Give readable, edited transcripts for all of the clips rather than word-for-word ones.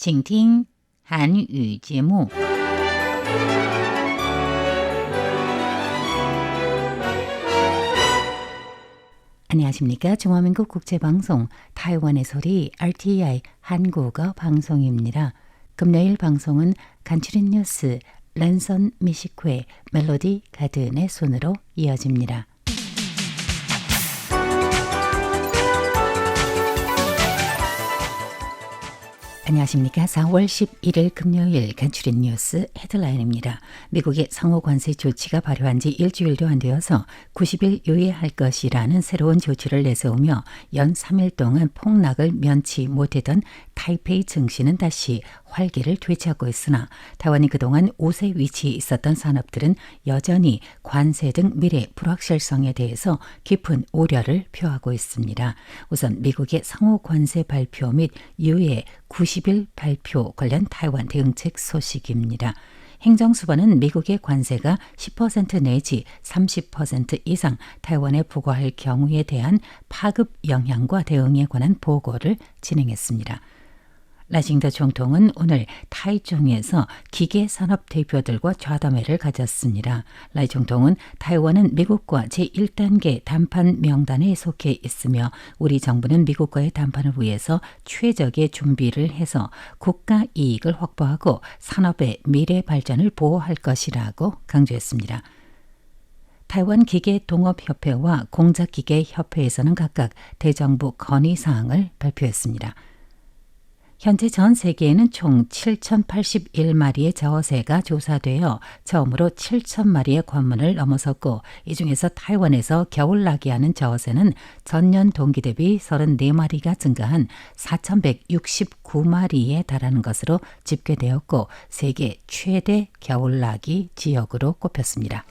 请听韩语节目。 안녕하십니까? 중화민국 국제방송 타이완의 소리 RTI 한국어 방송입니다. 금요일 방송은 간추린 뉴스 랜선 미식회 멜로디 가든의 순으로 이어집니다. 안녕하십니까? 4월 11일 금요일 간추린 뉴스 헤드라인입니다. 미국의 상호 관세 조치가 발효한 지 일주일도 안 되어서 90일 유예할 것이라는 새로운 조치를 내세우며 연 3일 동안 폭락을 면치 못했던 타이페이 증시는 다시 활기를 되찾고 있으나 타이완이 그동안 우세 위치에 있었던 산업들은 여전히 관세 등 미래 불확실성에 대해서 깊은 우려를 표하고 있습니다. 우선 미국의 상호 관세 발표 및 유예 90일 발표 관련 타이완 대응책 소식입니다. 행정수반은 미국의 관세가 10% 내지 30% 이상 타이완에 부과할 경우에 대한 파급 영향과 대응에 관한 보고를 진행했습니다. 라징더 총통은 오늘 타이중에서 기계산업 대표들과 좌담회를 가졌습니다. 라이 총통은 타이완은 미국과 제1단계談判 명단에 속해 있으며 우리 정부는 미국과의談判을 위해서 최적의 준비를 해서 국가 이익을 확보하고 산업의 미래 발전을 보호할 것이라고 강조했습니다. 타이완 기계동업협회와 공작기계협회에서는 각각 대정부 건의사항을 발표했습니다. 현재 전 세계에는 총 7,081마리의 저어새가 조사되어 처음으로 7,000마리의 관문을 넘어섰고 이 중에서 타이완에서 겨울나기 하는 저어새는 전년 동기 대비 34마리가 증가한 4,169마리에 달하는 것으로 집계되었고 세계 최대 겨울나기 지역으로 꼽혔습니다.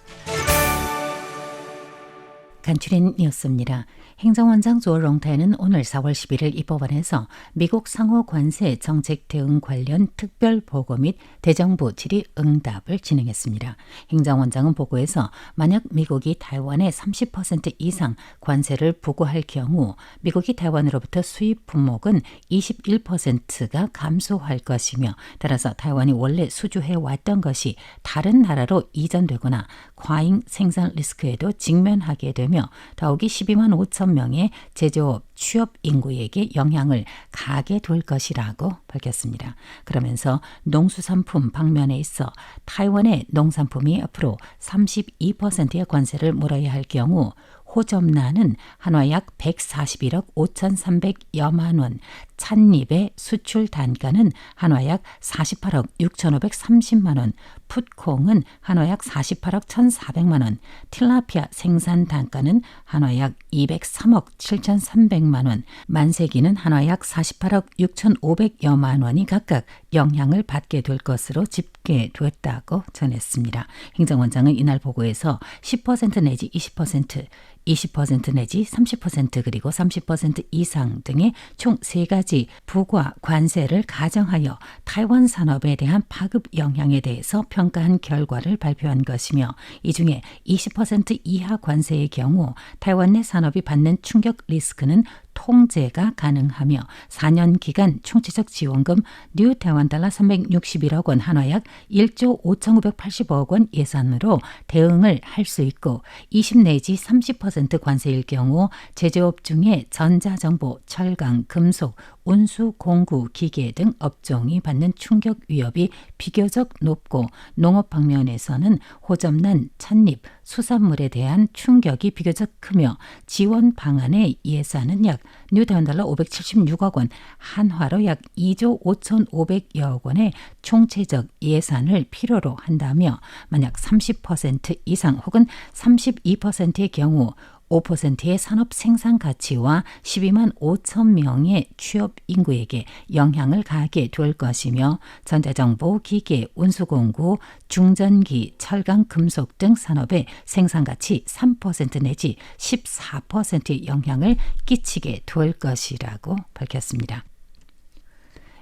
간추린 뉴스입니다. 행정원장 조롱타이는 오늘 4월 11일 이 법원에서 미국 상호 관세 정책 대응 관련 특별 보고 및 대정부 질의 응답을 진행했습니다. 행정원장은 보고에서 만약 미국이 타이완에 30% 이상 관세를 부과할 경우 미국이 타이완으로부터 수입 품목은 21%가 감소할 것이며 따라서 타이완이 원래 수주해 왔던 것이 다른 나라로 이전되거나 과잉 생산 리스크에도 직면하게 되며 더욱이 12만 5천 명의 제조업 취업 인구에게 영향을 가게 될 것이라고 밝혔습니다. 그러면서 농수산품 방면에 있어 타이완의 농산품이 앞으로 32%의 관세를 물어야 할 경우 호접란은 한화 약 141억 5,300여만 원, 찻잎의 수출 단가는 한화 약 48억 6,530만 원, 풋콩은 한화 약 48억 1,400만 원, 틸라피아 생산 단가는 한화 약 203억 7,300만 원, 만세기는 한화 약 48억 6,500여만 원이 각각 영향을 받게 될 것으로 집계됐다고 전했습니다. 행정원장은 이날 보고에서 10% 내지 20% 내지 30% 그리고 30% 이상 등의 총 3가지 부과 관세를 가정하여 타이완 산업에 대한 파급 영향에 대해서 평가한 결과를 발표한 것이며 이 중에 20% 이하 관세의 경우 타이완 내 산업이 받는 충격 리스크는 통제가 가능하며 4년 기간 총체적 지원금 뉴 타이완 달러 361억 원 한화 약 1조 5,980억 원 예산으로 대응을 할 수 있고 20 내지 30% 관세일 경우 제조업 중에 전자정보, 철강, 금속, 운수, 공구, 기계 등 업종이 받는 충격 위협이 비교적 높고 농업 방면에서는 호접란, 찻잎, 수산물에 대한 충격이 비교적 크며 지원 방안의 예산은 약 뉴타이완 달러 576억 원, 한화로 약 2조 5,500여억 원의 총체적 예산을 필요로 한다며 만약 30% 이상 혹은 32%의 경우 5%의 산업 생산 가치와 12만 5천 명의 취업 인구에게 영향을 가하게 될 것이며 전자정보, 기계, 운수공구, 중전기, 철강, 금속 등 산업의 생산 가치 3% 내지 14%의 영향을 끼치게 될 것이라고 밝혔습니다.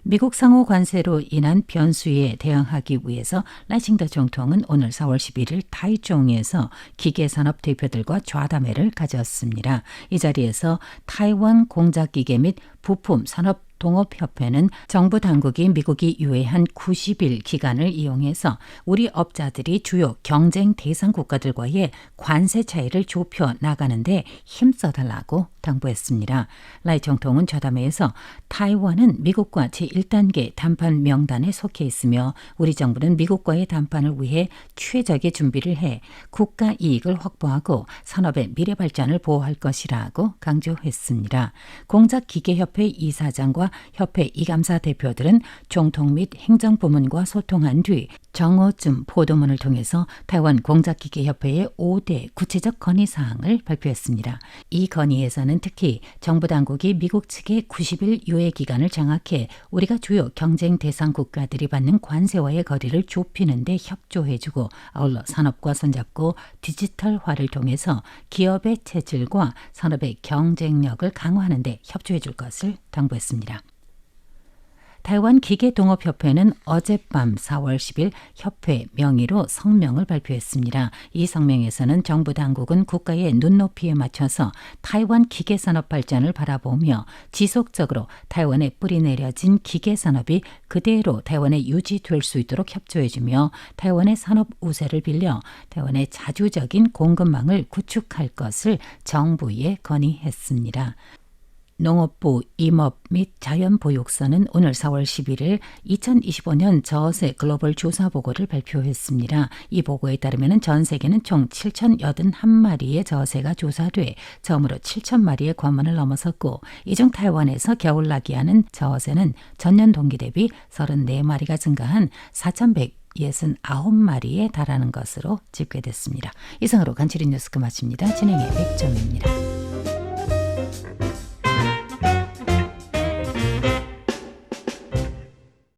미국 상호 관세로 인한 변수에 대응하기 위해서 라징더 총통은 오늘 4월 11일 타이중에서 기계산업 대표들과 좌담회를 가졌습니다. 이 자리에서 타이완 공작기계 및 부품 산업 동업협회는 정부 당국이 미국이 유예한 90일 기간을 이용해서 우리 업자들이 주요 경쟁 대상 국가들과의 관세 차이를 좁혀 나가는데 힘써달라고 당부했습니다. 라이 총통은 저담회에서 타이완은 미국과 제1단계談判 명단에 속해 있으며 우리 정부는 미국과의談判을 위해 최적의 준비를 해 국가 이익을 확보하고 산업의 미래 발전을 보호할 것이라고 강조했습니다. 공작기계협회 이사장과 협회 이감사 대표들은 총통 및 행정부문과 소통한 뒤 정오쯤 보도문을 통해서 타이완 공작기계협회의 5대 구체적 건의사항을 발표했습니다. 이 건의에서는 특히 정부 당국이 미국 측의 90일 유예 기간을 장악해 우리가 주요 경쟁 대상 국가들이 받는 관세와의 거리를 좁히는 데 협조해주고 아울러 산업과 손잡고 디지털화를 통해서 기업의 체질과 산업의 경쟁력을 강화하는 데 협조해줄 것을 당부했습니다. 타이완 기계동업협회는 어젯밤 4월 10일 협회 명의로 성명을 발표했습니다. 이 성명에서는 정부 당국은 국가의 눈높이에 맞춰서 타이완 기계산업 발전을 바라보며 지속적으로 타이완에 뿌리내려진 기계산업이 그대로 타이완에 유지될 수 있도록 협조해주며 타이완의 산업 우세를 빌려 타이완의 자주적인 공급망을 구축할 것을 정부에 건의했습니다. 농업부 임업 및 자연보육서는 오늘 4월 11일 2025년 저세 글로벌 조사 보고를 발표했습니다. 이 보고에 따르면 전 세계는 총 7,081마리의 저새가 조사돼 처음으로 7,000마리의 관문을 넘어섰고 이 중 타이완에서 겨울나기하는 저새는 전년 동기 대비 34마리가 증가한 4,169마리에 달하는 것으로 집계됐습니다. 이상으로 간추린 뉴스 마칩니다. 진행의 백정입니다.